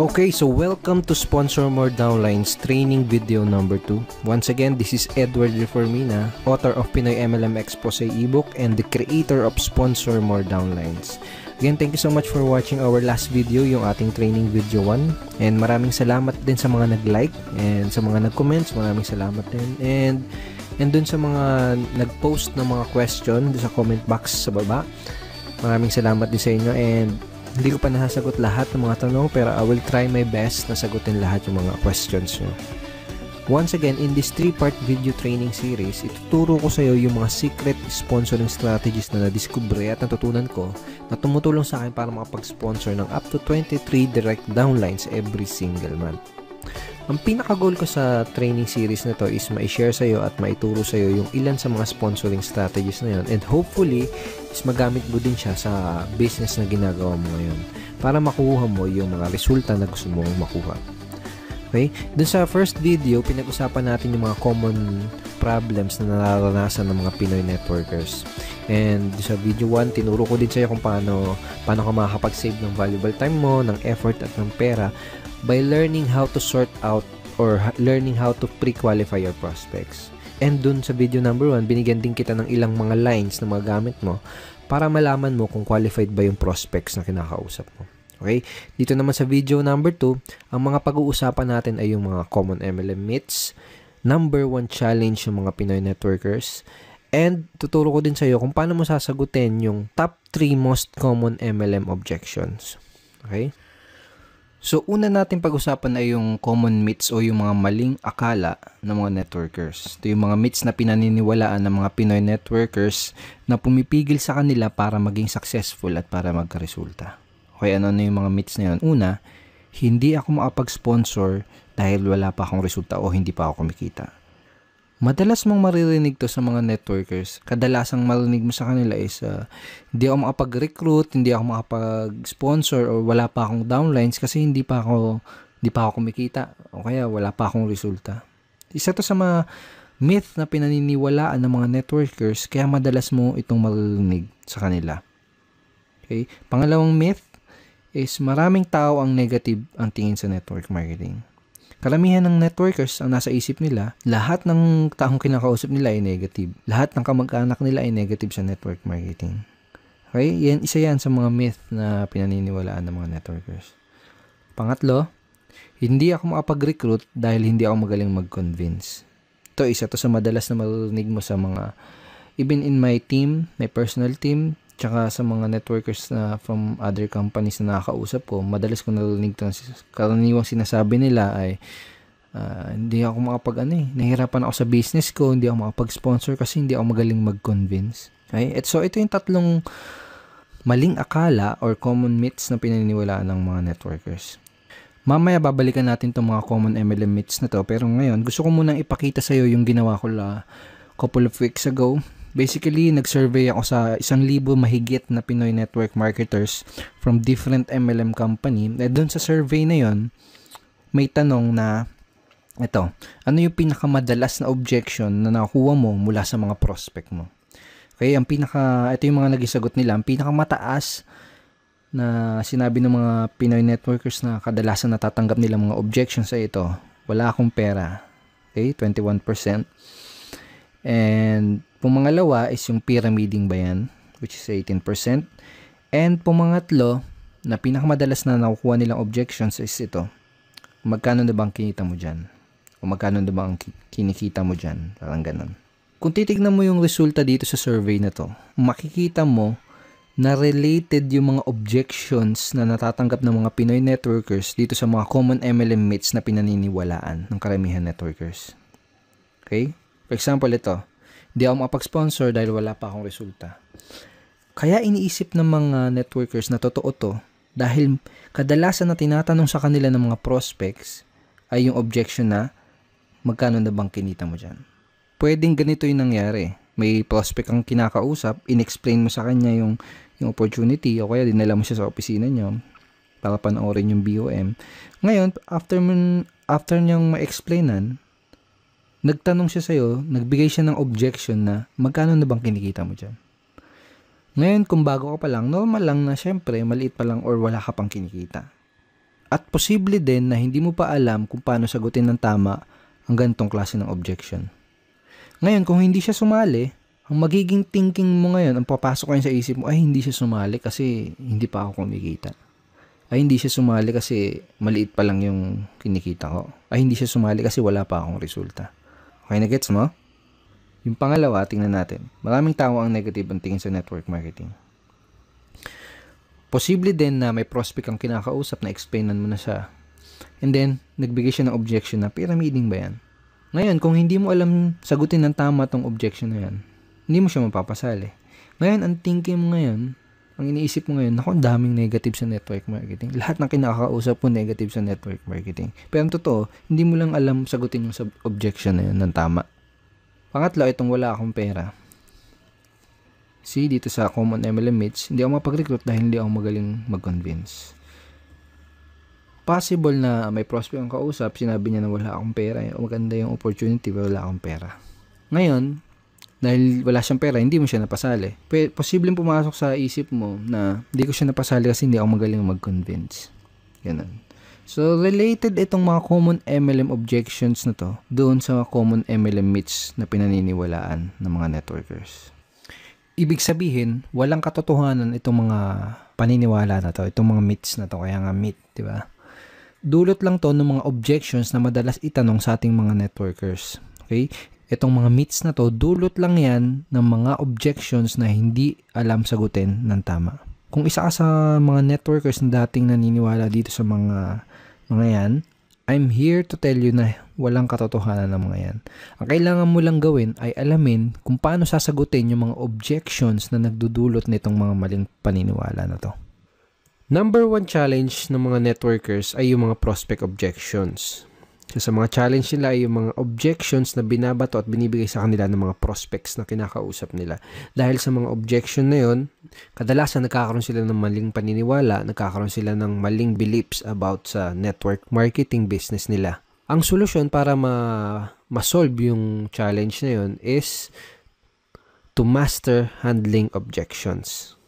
Okay, so welcome to Sponsor More Downlines training video number 2. Once again, this is Edward Reformina, author of Pinoy MLM Expose ebook and the creator of Sponsor More Downlines. Again, thank you so much for watching our last video, yung ating training video 1. And maraming salamat din sa mga nag-like and sa mga nag-comments, maraming salamat din. And dun sa mga nag-post ng mga question dun sa comment box sa baba, maraming salamat din sa inyo. And hindi ko pa nasasagot lahat ng mga tanong, pero I will try my best na sagutin lahat yung mga questions nyo. Once again, in this 3-part video training series, ituturo ko sa iyo yung mga secret sponsoring strategies na nadiskubre at natutunan ko na tumutulong sa akin para makapag-sponsor ng up to 23 direct downlines every single month. Ang pinaka-goal ko sa training series na to is ma-share sa iyo at maituro sa iyo yung ilan sa mga sponsoring strategies na yun, and hopefully is magamit mo din siya sa business na ginagawa mo ngayon para makuha mo yung mga resulta na gusto mong makuha. Okay? Dun sa first video, pinag-usapan natin yung mga common problems na nararanasan ng mga Pinoy networkers. And sa video 1, tinuro ko din sa iyo kung paano ka makakapag-save ng valuable time mo, ng effort at ng pera by learning how to sort out or learning how to pre-qualify your prospects. And dun sa video number 1, binigyan din kita ng ilang mga lines na magagamit mo para malaman mo kung qualified ba yung prospects na kinakausap mo. Okay? Dito naman sa video number 2, ang mga pag-uusapan natin ay yung mga common MLM myths, number 1 challenge ng mga Pinoy networkers, and tuturo ko din sa iyo kung paano mo sasagutin yung top 3 most common MLM objections. Okay? So, una natin pag-usapan ay yung common myths o yung mga maling akala ng mga networkers. Ito yung mga myths na pinaniniwalaan ng mga Pinoy networkers na pumipigil sa kanila para maging successful at para magkaresulta. Okay, ano yung mga myths na yun? Una, hindi ako makapag-sponsor dahil wala pa akong resulta o hindi pa ako kumikita. Madalas mong maririnig to sa mga networkers. Kadalasang marinig mo sa kanila is hindi ako makapag-recruit, hindi ako makapag-sponsor, o wala pa akong downlines kasi hindi pa ako kumikita o kaya wala pa akong resulta. Isa to sa mga myth na pinaniniwalaan ng mga networkers, kaya madalas mo itong maririnig sa kanila. Okay? Pangalawang myth is maraming tao ang negative ang tingin sa network marketing. Karamihan ng networkers ang nasa isip nila, lahat ng taong kinakausap nila ay negative. Lahat ng kamag-anak nila ay negative sa network marketing. Okay? Isa yan sa mga myth na pinaniniwalaan ng mga networkers. Pangatlo, hindi ako makapag-recruit dahil hindi ako magaling mag-convince. Isa to sa madalas na marinig mo sa mga, even in my team, my personal team, tsaka sa mga networkers na from other companies na nakakausap ko, madalas ko narinig ito. Karaniwang sinasabi nila ay hindi ako nahihirapan ako sa business ko, hindi ako makapag-sponsor kasi hindi ako magaling mag-convince. Okay? So ito yung tatlong maling akala or common myths na pinaniniwalaan ng mga networkers. Mamaya babalikan natin itong mga common MLM myths na to, pero ngayon gusto ko munang ipakita sa iyo yung ginawa ko couple of weeks ago. Basically, nag-survey ako sa 1,000 mahigit na Pinoy network marketers from different MLM company. Doon sa survey na yon, may tanong na ito, ano yung pinakamadalas na objection na nakuha mo mula sa mga prospect mo? Okay, ito yung mga naging sagot nila. Ang pinakamataas na sinabi ng mga Pinoy networkers na kadalasan natatanggap nila mga objections sa ito, wala akong pera. Okay, 21%. And pumangalawa is yung pyramiding ba yan, which is 18%. And pumangatlo, na pinakamadalas na nakukuha nilang objections is ito. Magkano na bang kinita mo dyan? O magkano na bang kinikita mo dyan? Parang ganun. Kung titignan mo yung resulta dito sa survey na to, makikita mo na related yung mga objections na natatanggap ng mga Pinoy networkers dito sa mga common MLM myths na pinaniniwalaan ng karamihan networkers. Okay? For example, ito. Hindi ako makapag-sponsor dahil wala pa akong resulta. Kaya iniisip ng mga networkers na totoo to dahil kadalasan na tinatanong sa kanila ng mga prospects ay yung objection na magkano na bang kinita mo dyan. Pwedeng ganito yung nangyari. May prospect kang kinakausap, in-explain mo sa kanya yung opportunity o kaya dinala mo siya sa opisina niyo para panoorin yung BOM. Ngayon, after niyang ma-explainan, nagtanong siya sa'yo, nagbigay siya ng objection na magkano na bang kinikita mo dyan. Ngayon, kung bago ka pa lang, normal lang na syempre, maliit pa lang or wala ka pang kinikita. At posible din na hindi mo pa alam kung paano sagutin ng tama ang ganitong klase ng objection. Ngayon, kung hindi siya sumali, ang magiging thinking mo ngayon, ang papasok ngayon sa isip mo, ay hindi siya sumali kasi hindi pa ako kumikita. Ay hindi siya sumali kasi maliit pa lang yung kinikita ko. Ay hindi siya sumali kasi wala pa akong resulta. Okay na gets mo? Yung pangalawa, tingnan natin. Maraming tao ang negative ang tingin sa network marketing. Posible din na may prospect ang kinakausap na explainan mo na siya. And then, nagbigay siya ng objection na pyramiding ba yan? Ngayon, kung hindi mo alam sagutin ng tama tong objection na yan, hindi mo siya mapapasali. Ngayon, ang thinking mo ngayon, ang iniisip mo ngayon, naku, ang daming negative sa network marketing. Lahat ng kinakausap mo negative sa network marketing. Pero ang totoo, hindi mo lang alam sagutin yung objection na yun ng tama. Pangatlo, itong wala akong pera. See, dito sa Common MLM Meets, hindi ako mapag-recruit dahil hindi ako magaling mag-convince. Possible na may prospect ang kausap, sinabi niya na wala akong pera, maganda yung opportunity, pero wala akong pera. Ngayon, dahil wala siyang pera, hindi mo siya napasali. Posibleng pumasok sa isip mo na hindi ko siya napasali kasi hindi ako magaling mag-convince. Ganun. So, related itong mga common MLM objections na to doon sa common MLM myths na pinaniniwalaan ng mga networkers. Ibig sabihin, walang katotohanan itong mga paniniwala na to, itong mga myths na to, kaya nga myth, di ba? Dulot lang to ng mga objections na madalas itanong sa ating mga networkers. Okay? Itong mga myths na to, dulot lang yan ng mga objections na hindi alam sagutin ng tama. Kung isa ka sa mga networkers na dating naniniwala dito sa mga yan, I'm here to tell you na walang katotohanan ng mga yan. Ang kailangan mo lang gawin ay alamin kung paano sasagutin yung mga objections na nagdudulot nitong mga maling paniniwala na to. Number 1 challenge ng mga networkers ay yung mga prospect objections. So, sa mga challenge nila ay yung mga objections na binabato at binibigay sa kanila ng mga prospects na kinakausap nila. Dahil sa mga objection na yun, kadalasan nagkakaroon sila ng maling paniniwala, nagkakaroon sila ng maling beliefs about sa network marketing business nila. Ang solusyon para ma-solve yung challenge na yun is to master handling objections.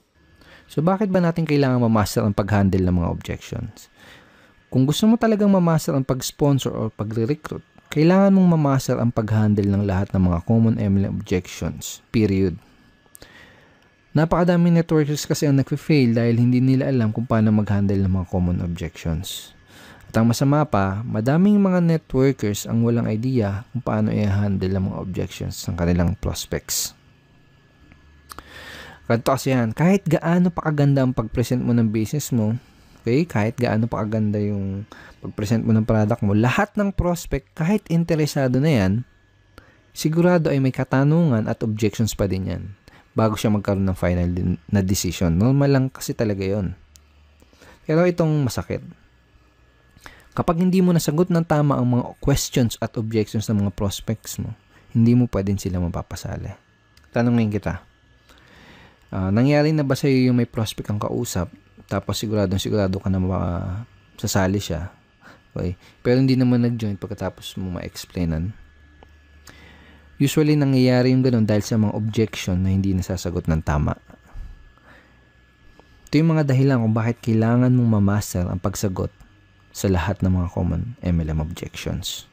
So, bakit ba natin kailangan ma-master ang pag-handle ng mga objections? Kung gusto mo talagang ma-master ang pag-sponsor o pag-recruit, kailangan mong ma-master ang pag-handle ng lahat ng mga common MLM objections. Period. Napakadaming networkers kasi ang nag-fail dahil hindi nila alam kung paano mag-handle ng mga common objections. At ang masama pa, madaming mga networkers ang walang idea kung paano i-handle ang mga objections ng kanilang prospects. Ganito kasi yan, kahit gaano pa kaganda ang pag-present mo ng business mo, okay, kahit gaano pa kaganda yung pag-present mo ng product mo, lahat ng prospect, kahit interesado na yan, sigurado ay may katanungan at objections pa din yan bago siya magkaroon ng final na decision. Normal lang kasi talaga yon. Pero itong masakit. Kapag hindi mo nasagot ng tama ang mga questions at objections ng mga prospects mo, hindi mo pa din sila mapapasali. Tanongin kita, nangyari na ba sa'yo yung may prospect ang kausap, tapos sigurado ka na sasali siya, okay, pero hindi naman nag-join pagkatapos mo ma-explainan? Usually, nangyayari yung ganun dahil sa mga objection na hindi nasasagot ng tama. Ito yung mga dahilan kung bakit kailangan mong ma-master ang pagsagot sa lahat ng mga common MLM objections.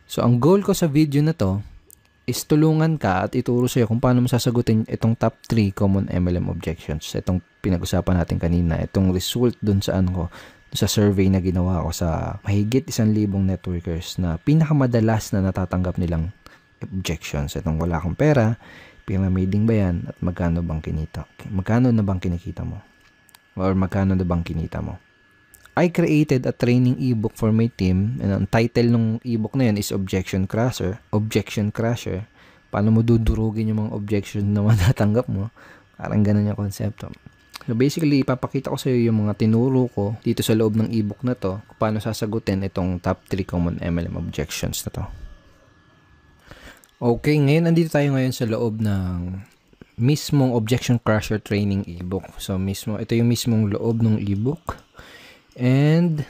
So, ang goal ko sa video na to is tulungan ka at ituro sa'yo kung paano mo sasagutin itong top 3 common MLM objections. Itong pinag-usapan natin kanina, itong result dun sa sa survey na ginawa ko sa mahigit 1,000 networkers na pinakamadalas na natatanggap nilang objections. Itong wala akong pera, pyramiding ba yan, at magkano bang kinita? Magkano na bang kinikita mo? Or magkano na bang kinita mo? I created a training ebook for my team, and ang title ng ebook na yan is Objection Crusher. Objection Crusher. Paano mo dudurugin yung mga objections na matatanggap mo? Parang ganun yung konsepto. So basically, ipapakita ko sa iyo yung mga tinuro ko dito sa loob ng ebook na to, kung paano sasagutin itong top 3 common MLM objections na to. Okay, ngayon andito tayo ngayon sa loob ng mismong Objection Crusher training ebook. So ito yung mismong loob ng ebook. And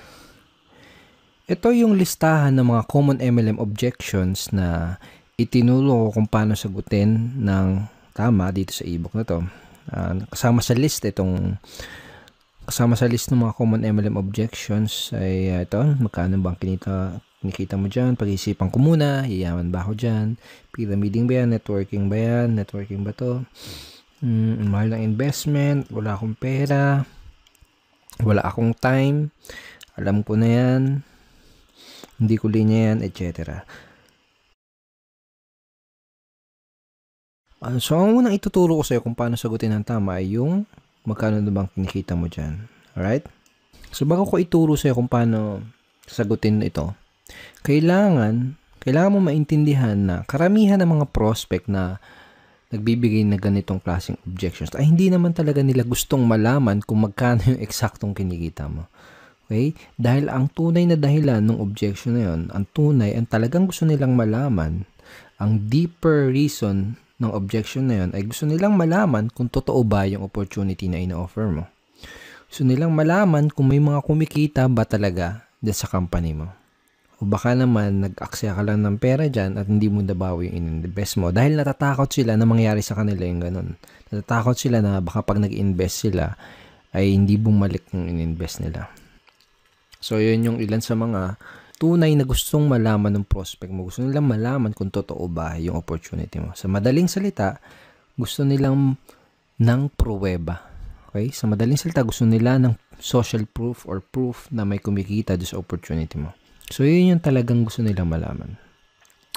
ito yung listahan ng mga common MLM objections na itinuro ko kung paano sagutin ng tama dito sa ebook na to. Kasama sa list itong Kasama sa list ng mga common MLM objections ay ito, magkano bang kinikita mo dyan? Pag-isipan ko muna, yayaman ba ako dyan? Pyramiding ba yan? Networking ba yan? Networking ba to? Mahal ng investment, wala akong pera, wala akong time, alam ko na yan, hindi ko linya yan, etc. So, ang unang ituturo ko sa'yo kung paano sagutin ng tama ay yung magkano na bang kinikita mo dyan. Alright? So, bago ko ituro sa'yo kung paano sagutin ito, kailangan mo maintindihan na karamihan ng mga prospect na nagbibigay na ganitong klaseng objections ay hindi naman talaga nila gustong malaman kung magkano yung eksaktong kinikita mo. Okay? Dahil ang tunay na dahilan ng objection na yun, ang talagang gusto nilang malaman, ang deeper reason ng objection na yun ay gusto nilang malaman kung totoo ba yung opportunity na ina-offer mo. Gusto nilang malaman kung may mga kumikita ba talaga dyan sa company mo. O baka naman nag-aksaya ka lang ng pera dyan at hindi mo nabawi yung in-invest mo dahil natatakot sila na mangyari sa kanila yung ganun. Natatakot sila na baka pag nag-invest sila ay hindi bumalik yung in-invest nila. So yun yung ilan sa mga tunay na gustong malaman ng prospect mo. Gusto nilang malaman kung totoo ba yung opportunity mo. Sa madaling salita, gusto nilang ng pruweba. Okay? Sa madaling salita, gusto nila ng social proof or proof na may kumikita doon sa opportunity mo. So, yun yung talagang gusto nilang malaman.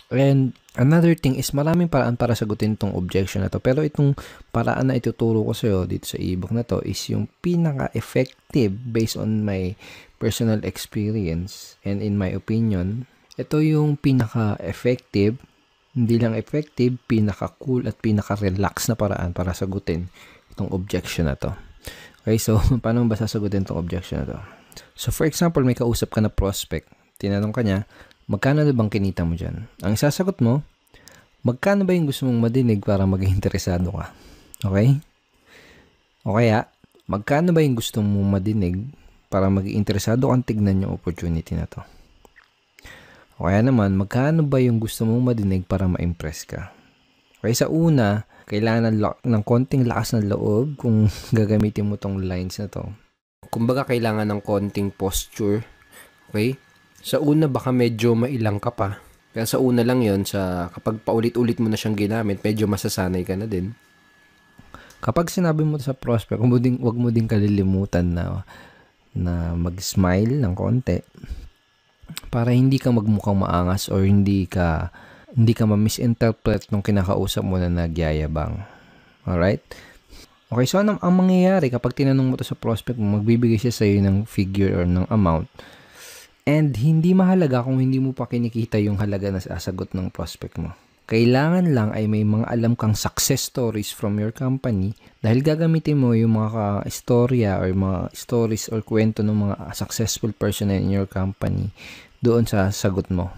And another thing is maraming paraan para sagutin itong objection na to. Pero itong paraan na ituturo ko sa'yo dito sa ebook na to is yung pinaka-effective based on my personal experience and in my opinion. Ito yung pinaka-effective, hindi lang effective, pinaka-cool at pinaka-relax na paraan para sagutin itong objection na to. Okay, so paano ba sasagutin itong objection na to? So for example, may kausap ka na prospect. Tinanong ka niya, magkano na bang kinita mo dyan? Ang isasagot mo, magkano ba yung gusto mong madinig para maging interesado ka? Okay? O kaya, magkano ba yung gusto mong madinig para maging interesado kang tignan yung opportunity na to? O kaya naman, magkano ba yung gusto mong madinig para ma-impress ka? Okay, sa una, kailangan ng konting lakas ng loob kung gagamitin mo tong lines na to. Kumbaga, kailangan ng konting posture. Okay? Sa una, baka medyo mailang ka pa. Kaya sa una lang yon, kapag paulit-ulit mo na siyang ginamit, medyo masasanay ka na din. Kapag sinabi mo sa prospect, wag mo din kalilimutan na mag-smile ng konti para hindi ka magmukhang maangas or hindi ka ma-misinterpret nung kinakausap mo na nagyayabang. Alright? Okay, so ang mangyayari kapag tinanong mo to sa prospect mo, magbibigay siya sa iyo ng figure or ng amount. And hindi mahalaga kung hindi mo pa kinikita yung halaga na sasagot ng prospect mo. Kailangan lang ay may mga alam kang success stories from your company dahil gagamitin mo yung mga istorya or mga stories or kwento ng mga successful person in your company doon sa sagot mo.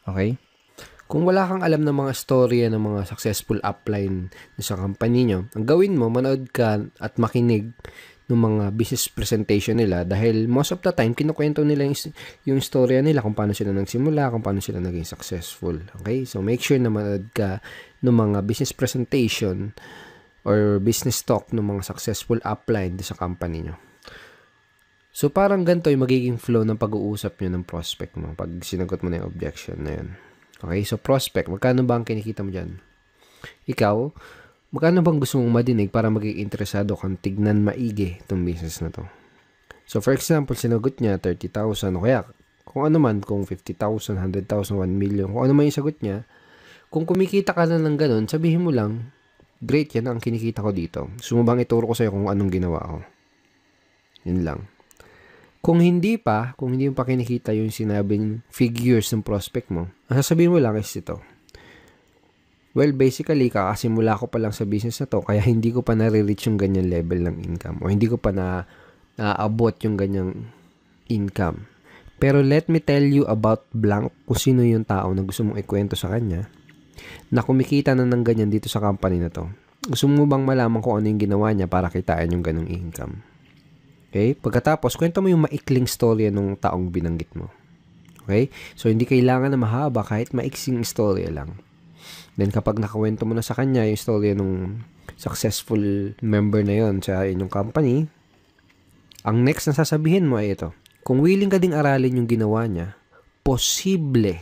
Okay? Kung wala kang alam ng mga storya ng mga successful upline sa company nyo, ang gawin mo, manood ka at makinig ng mga business presentation nila dahil most of the time, kinukwento nila yung storya nila kung paano sila nagsimula, kung paano sila naging successful. Okay? So, make sure na manood ka ng mga business presentation or business talk ng mga successful upline sa company nyo. So, parang ganito yung magiging flow ng pag-uusap nyo ng prospect mo pag sinagot mo na yung objection na yun. Okay? So, prospect, magkano ba ang kinikita mo dyan? Ikaw, magkano bang gusto mong madinig para maging interesado kang tignan maigi itong business na to? So, for example, sinagot niya 30,000 o kaya kung ano man, kung 50,000, 100,000, 1 million, kung ano man yung sagot niya, kung kumikita ka na ng ganun, sabihin mo lang, great, yan ang kinikita ko dito. Sumubang ituro ko sa'yo kung anong ginawa ko. Yun lang. Kung hindi mo pa kinikita yung sinabing figures ng prospect mo, ang sasabihin mo lang is ito. Well, basically, kakasimula ko pa lang sa business na to, kaya hindi ko pa nare-reach yung ganyan level ng income o hindi ko pa naabot yung ganyang income. Pero let me tell you about blank kung sino yung tao na gusto mong ikwento sa kanya na kumikita na ng ganyan dito sa company na to. Gusto mo bang malaman kung ano yung ginawa niya para kitain yung ganong income? Okay? Pagkatapos, kwento mo yung maikling storya ng taong binanggit mo. Okay? So, hindi kailangan na mahaba kahit maiksing storya lang. Then, kapag nakawento mo na sa kanya yung storya ng successful member na yon sa inyong company, Ang next na sasabihin mo ay ito. Kung willing ka ding aralin yung ginawa niya, posible,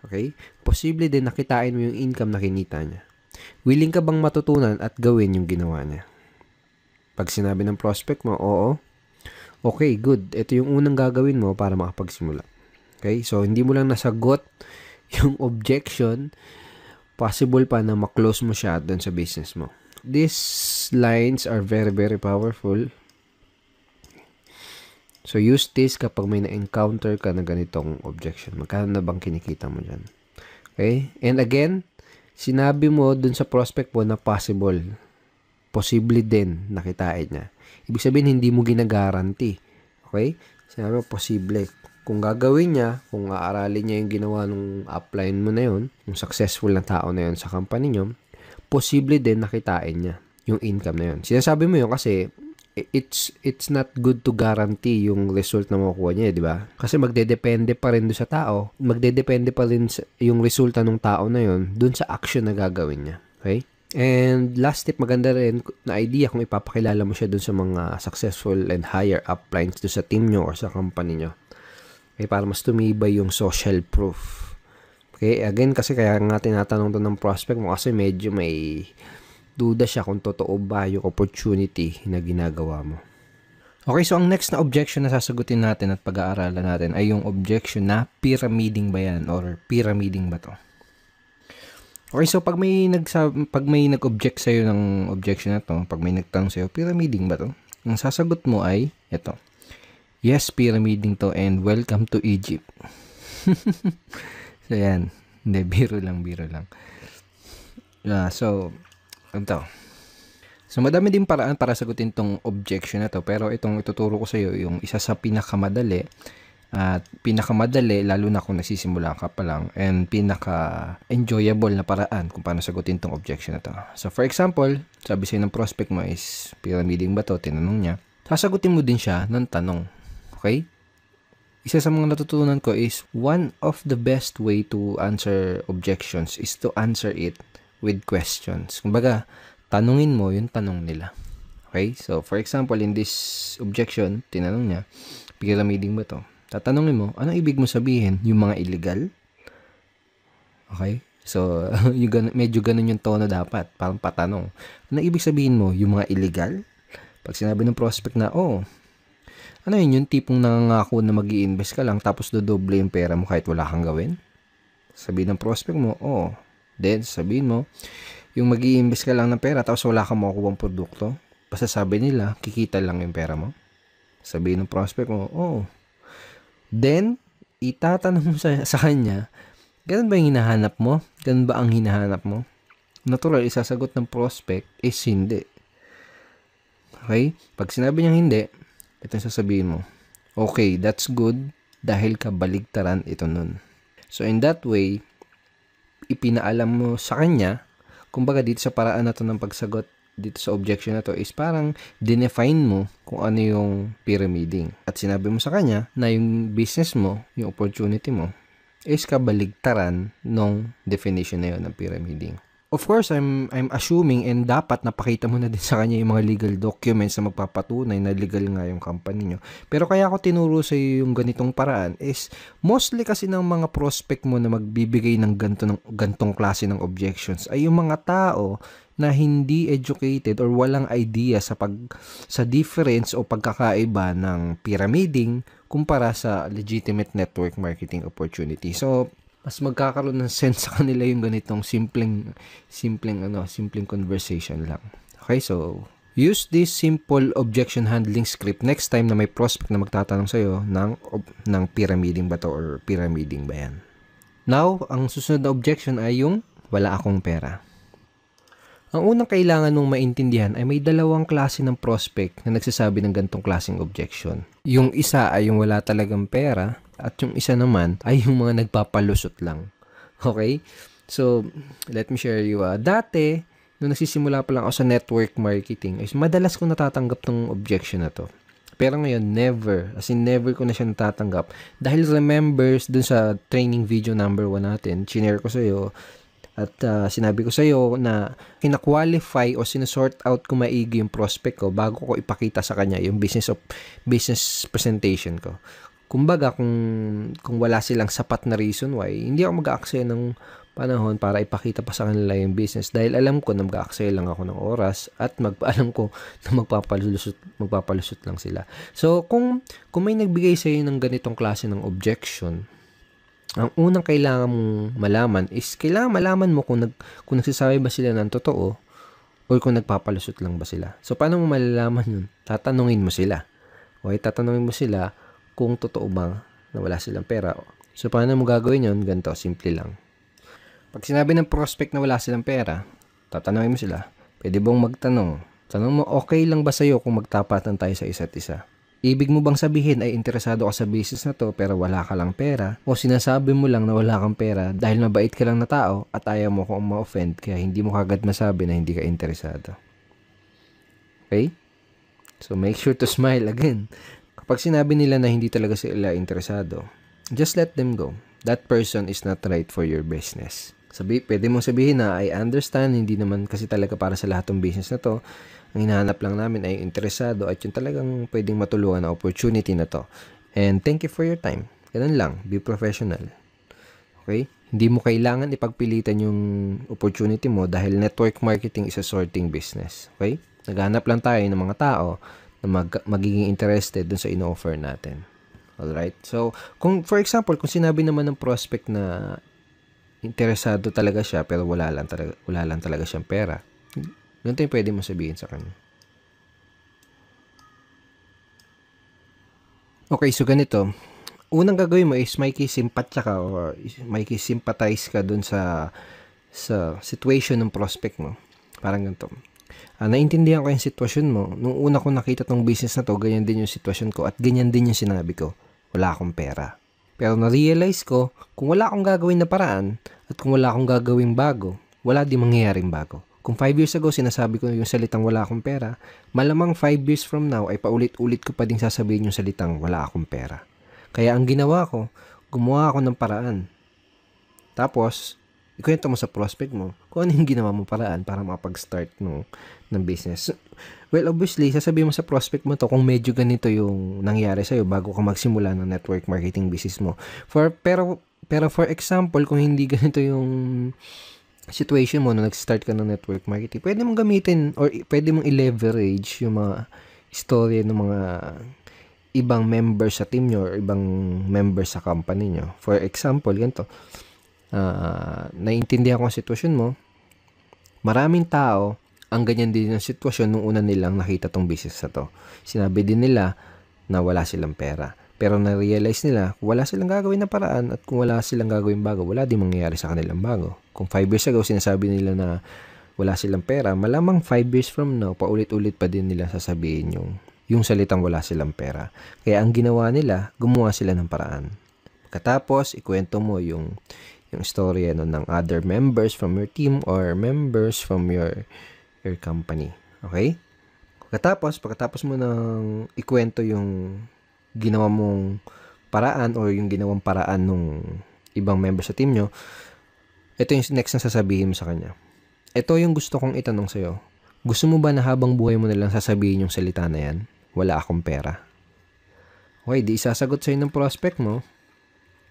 okay? Posible din nakitain mo yung income na kinita niya. Willing ka bang matutunan at gawin yung ginawa niya? Pag sinabi ng prospect mo, oo. Okay, good. Ito yung unang gagawin mo para makapagsimula. Okay? So, hindi mo lang nasagot yung objection, possible pa na maklose mo siya doon sa business mo. These lines are very, very powerful. So, use this kapag may na-encounter ka na ganitong objection. Magkano na bang kinikita mo dyan? Okay? And again, sinabi mo dun sa prospect mo na possible. Posible din nakitain niya. Ibig sabihin, hindi mo ginagaranti. Okay? Sinabi mo, posible. Kung gagawin niya, kung aaralin niya yung ginawa ng upline mo na yun, yung successful na tao na yun sa company nyo, posible din nakitain niya yung income na yun. Sinasabi mo yun kasi it's not good to guarantee yung result na makukuha niya, di ba? Kasi magdedepende pa rin doon sa tao. Magdedepende pa rin yung resulta ng tao na yun doon sa action na gagawin niya. Okay? And last tip, maganda rin na idea kung ipapakilala mo siya doon sa mga successful and higher uplines doon sa team nyo or sa company nyo. Okay? Para mas tumibay yung social proof. Okay? Again, kasi kaya nga tinatanong to ng prospect mo kasi medyo may duda siya kung totoo ba yung opportunity na ginagawa mo. Okay, so ang next na objection na sasagutin natin at pag-aaralan natin ay yung objection na pyramiding ba yan or pyramiding ba to? Okay, so pag may nag-object sa'yo ng objection na to, pag may nagtanong sa'yo, pyramiding ba to? Ang sasagot mo ay ito. Yes, pyramiding to and welcome to Egypt. So yan, hindi, biro lang. So, madami din paraan para sagutin tong objection na to. Pero itong ituturo ko sa iyo, yung isa sa pinakamadali, lalo na kung nagsisimula ka pa lang, and pinaka-enjoyable na paraan kung paano sagutin tong objection na to. So, for example, sabi sa'yo ng prospect mo is, pyramiding ba to? Tinanong niya. Sasagutin mo din siya ng tanong. Okay? Isa sa mga natutunan ko is, one of the best way to answer objections is to answer it with questions. Kumbaga, tanungin mo yung tanong nila. Okay? So, for example, in this objection, tinanong niya, pyramiding ba to? Tatanungin mo, anong ibig mo sabihin? Yung mga illegal? Okay? So, medyo ganun yung tono dapat. Parang patanong. Anong ibig sabihin mo? Yung mga illegal? Pag sinabi ng prospect na, ano yun? Yung tipong nangangako na mag-i-invest ka lang tapos dodoble yung pera mo kahit wala kang gawin? Sabihin ng prospect mo, Then, sabihin mo, yung mag-i-invest ka lang ng pera tapos wala kang makukuha ng produkto. Basta sabi nila, kikita lang yung pera mo. Sabihin ng prospect mo, Then, itatanong mo sa kanya, ganun ba yung hinahanap mo? Ganun ba ang hinahanap mo? Natural, isasagot ng prospect is hindi. Okay? Pag sinabi niyang hindi, ito yung sasabihin mo. Okay, that's good dahil kabaligtaran ito nun. So, in that way, ipinaalam mo sa kanya, kumbaga dito sa paraan na to ng pagsagot dito sa objection na to is parang dinefine mo kung ano yung pyramiding. At sinabi mo sa kanya na yung business mo, yung opportunity mo, is kabaligtaran ng definition na yun ng pyramiding. Of course, I'm assuming and dapat napakita mo na din sa kanya yung mga legal documents na magpapatunay na legal nga yung company nyo. Pero kaya ako tinuro sa iyo yung ganitong paraan is mostly kasi ng mga prospect mo na magbibigay ng gantong klase ng objections ay yung mga tao na hindi educated or walang idea sa difference o pagkakaiba ng pyramiding kumpara sa legitimate network marketing opportunity. So, mas magkakaroon ng sense sa kanila yung ganitong simpleng conversation lang. Okay, so use this simple objection handling script next time na may prospect na magtatanong sa'yo ng pyramiding ba to or pyramiding ba yan. Now, ang susunod na objection ay yung wala akong pera. Ang unang kailangan mong maintindihan ay may dalawang klase ng prospect na nagsasabi ng ganitong klaseng objection. Yung isa ay yung wala talagang pera at yung isa naman ay yung mga nagpapalusot lang. Okay? So, let me share you. Dati, nung nagsisimula pa lang ako sa network marketing, is madalas ko natatanggap tong objection na to. Pero ngayon, never. As in, never ko na siya natatanggap. Dahil remembers dun sa training video number 1 natin, chinare ko sa'yo, At sinabi ko sa iyo na kina-qualify o sinusort out ko maigi yung prospect ko bago ko ipakita sa kanya yung business presentation ko. Kumbaga, kung wala silang sapat na reason why, hindi ako mag-aaksaya ng panahon para ipakita pa sa kanila yung business dahil alam ko na mag-aaksaya lang ako ng oras at alam ko na magpapalusot lang sila. So, kung may nagbigay sa iyo ng ganitong klase ng objection, ang unang kailangan mong malaman is kailangan malaman mo kung nagsasabi ba sila ng totoo o kung nagpapalusot lang ba sila. So, paano mo malalaman yun? Tatanungin mo sila. Okay, tatanungin mo sila kung totoo ba na wala silang pera. So, paano mo gagawin yun? Ganito, simple lang. Pag sinabi ng prospect na wala silang pera, tatanungin mo sila, pwede bang magtanong? Tanong mo, okay lang ba sa'yo kung magtapatan tayo sa isa't isa? Ibig mo bang sabihin ay interesado ka sa business na to pero wala ka lang pera? O sinasabi mo lang na wala kang pera dahil mabait ka lang na tao at ayaw mo kung ma-offend kaya hindi mo kagad masabi na hindi ka interesado? Okay? So, make sure to smile again. Kapag sinabi nila na hindi talaga sila interesado, just let them go. That person is not right for your business. Pwede mong sabihin na, I understand, hindi naman kasi talaga para sa lahat ng business na to. Ang hinahanap lang namin ay interesado at yung talagang pwedeng matulungan na opportunity na to. And thank you for your time. Ganun lang, be professional. Okay? Hindi mo kailangan ipagpilitan yung opportunity mo dahil network marketing is a sorting business. Okay? Naghanap lang tayo ng mga tao na magiging interested dun sa ino-offer natin. Alright? So, for example, kung sinabi naman ng prospect na interesado talaga siya pero wala lang talaga siyang pera, ganito yung pwede mo sabihin sa kanya. Okay, so ganito. Unang gagawin mo is makikisimpatya ka or makikisimpatize ka dun sa situation ng prospect mo. Parang ganito. Naintindihan ko yung sitwasyon mo. Nung una ko nakita tong business na to, ganyan din yung sitwasyon ko at ganyan din yung sinabi ko. Wala akong pera. Pero na-realize ko, kung wala akong gagawin na paraan at kung wala akong gagawing bago, wala di mangyayaring bago. Kung 5 years ago sinasabi ko yung salitang wala akong pera, malamang 5 years from now ay paulit-ulit ko pa ding sasabihin yung salitang wala akong pera. Kaya ang ginawa ko, gumawa ako ng paraan. Tapos, ikwento mo sa prospect mo kung ano yung ginawa mo paraan para makapag-start ng business. Well, obviously, sasabihin mo sa prospect mo to kung medyo ganito yung nangyari sa'yo bago ka magsimula ng network marketing business mo. Pero for example, kung hindi ganito yung situation mo na nag-start ka ng network marketing, pwede mong gamitin or pwede mong i-leverage yung mga istorya ng mga ibang members sa team nyo or ibang members sa company nyo. For example, ganito. Naiintindihan ko ang sitwasyon mo. Maraming tao ang ganyan din ang sitwasyon nung una nilang nakita tong business na to. Sinabi din nila na wala silang pera. Pero na-realize nila, wala silang gagawin na paraan at kung wala silang gagawin bago, wala din mangyayari sa kanilang bago. Kung 5 years ago, sinasabi nila na wala silang pera, malamang 5 years from now, paulit-ulit pa din nila sasabihin yung salitang wala silang pera. Kaya ang ginawa nila, gumawa sila ng paraan. Pagkatapos, ikwento mo yung storya ng other members from your team or members from your company. Okay? Pagkatapos mo nang ikwento yung ginawa mong paraan or yung ginawang paraan ng ibang member sa team nyo, ito yung next na sasabihin mo sa kanya. Ito yung gusto kong itanong sa'yo. Gusto mo ba na habang buhay mo nalang sasabihin yung salita na yan? Wala akong pera. Okay, di isasagot sa'yo ng prospect mo?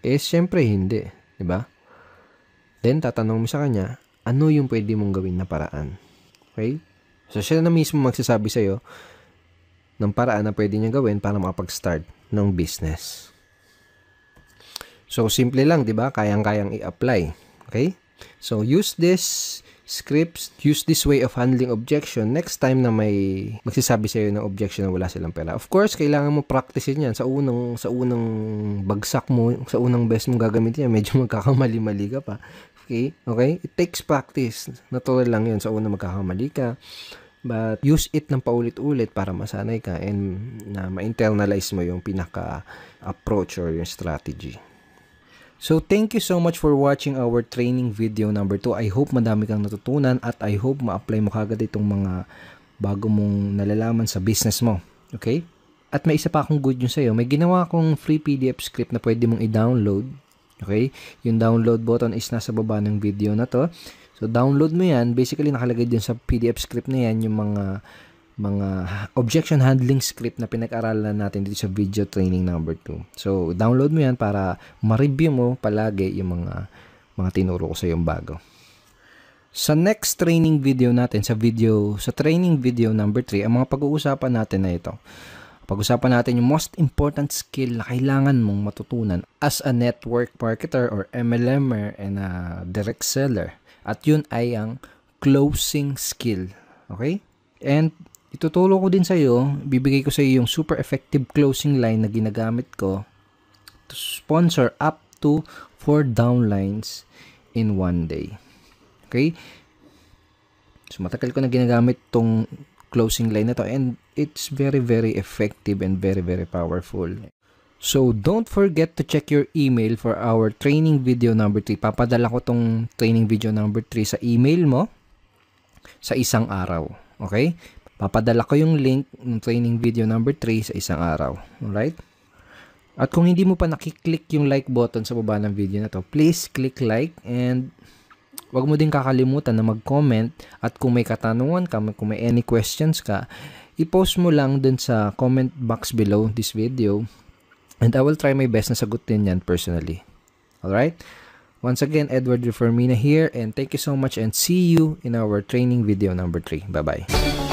Syempre hindi. Diba? Then, tatanong mo sa kanya, ano yung pwede mong gawin na paraan? Okay? So, siya na mismo magsasabi sa'yo ng paraan na pwede niya gawin para makapag-start ng business. So, simple lang, di ba? Kayang-kayang i-apply. Okay? So, use this scripts, use this way of handling objection next time na may magsasabi sa'yo ng objection na wala silang pera. Of course, kailangan mo practicein yan. Sa unang bagsak mo, sa unang best mo gagamitin yan, medyo magkakamali-mali ka pa. Okay? It takes practice. Natural lang yun. Sa unang magkakamali ka. But use it ng paulit-ulit para masanay ka and na ma-internalize mo yung pinaka-approach or yung strategy. So, thank you so much for watching our training video number 2. I hope madami kang natutunan at I hope ma-apply mo kagad itong mga bago mong nalalaman sa business mo. Okay? At may isa pa akong good news sa'yo. May ginawa akong free PDF script na pwede mong i-download Okay? Yung download button is nasa baba ng video na to. So, download mo yan. Basically, nakalagay din sa PDF script na yan yung mga objection handling script na pinag-aralan natin dito sa video training number 2. So, download mo yan para ma-review mo palagi yung mga tinuro ko sa yung bago. Sa next training video natin, sa training video number 3, ang mga pag-uusapan natin na ito. Pag-usapan natin yung most important skill na kailangan mong matutunan as a network marketer or MLMer and a direct seller. At yun ay ang closing skill. Okay? And ituturo ko din sa iyo, bibigay ko sa iyo yung super effective closing line na ginagamit ko to sponsor up to 4 downlines in 1 day. Okay? So matagal ko na ginagamit tong closing line na to and it's very very effective and very very powerful. So don't forget to check your email for our training video number 3. Papadala ko tong training video number 3 sa email mo sa isang araw. Okay? Papadala ko yung link ng training video number 3 sa isang araw. Alright? At kung hindi mo pa nakiklik yung like button sa baba ng video na to, please click like and wag mo din kakalimutan na mag-comment at kung may katanungan ka, kung may any questions ka, i-post mo lang dun sa comment box below this video and I will try my best na sagutin yan personally. Alright? Once again, Edward Reformina here and thank you so much and see you in our training video number 3. Bye-bye.